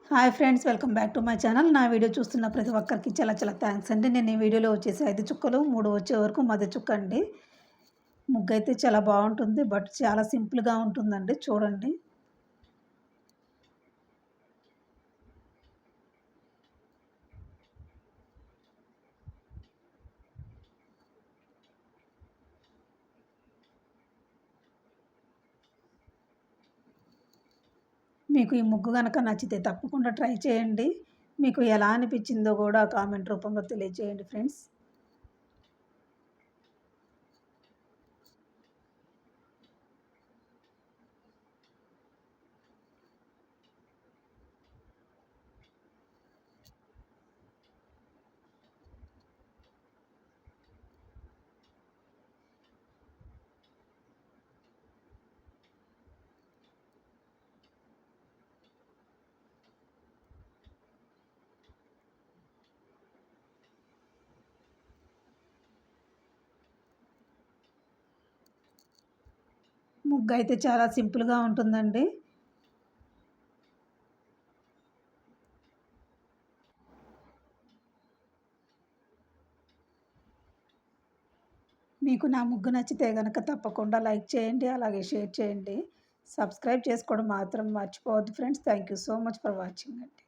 Hi friends, welcome back to my channel. నా video చూస్తున్న ప్రతి ఒక్కరికి చాలా చాలా థ్యాంక్స్ అండి. నేను ఈ వీడియోలో వచ్చేసి 5 చుక్కలు 3 వచ్చే వరకు మధ్య చుక్క అండి. ముగ్గైతే చాలా బాగుంటుంది, బట్ చాలా సింపుల్గా ఉంటుందండి. చూడండి. మీకు ఈ ముగ్గు కనుక నచ్చితే తప్పకుండా ట్రై చేయండి. మీకు ఎలా అనిపించిందో కూడా కామెంట్ రూపంలో తెలియజేయండి ఫ్రెండ్స్. ముగ్గు అయితే చాలా సింపుల్గా ఉంటుందండి. మీకు నా ముగ్గు నచ్చితే గనక తప్పకుండా లైక్ చేయండి, అలాగే షేర్ చేయండి. సబ్స్క్రైబ్ చేసుకోవడం మాత్రం మర్చిపోవద్దు friends. Thank you so much for watching అండి.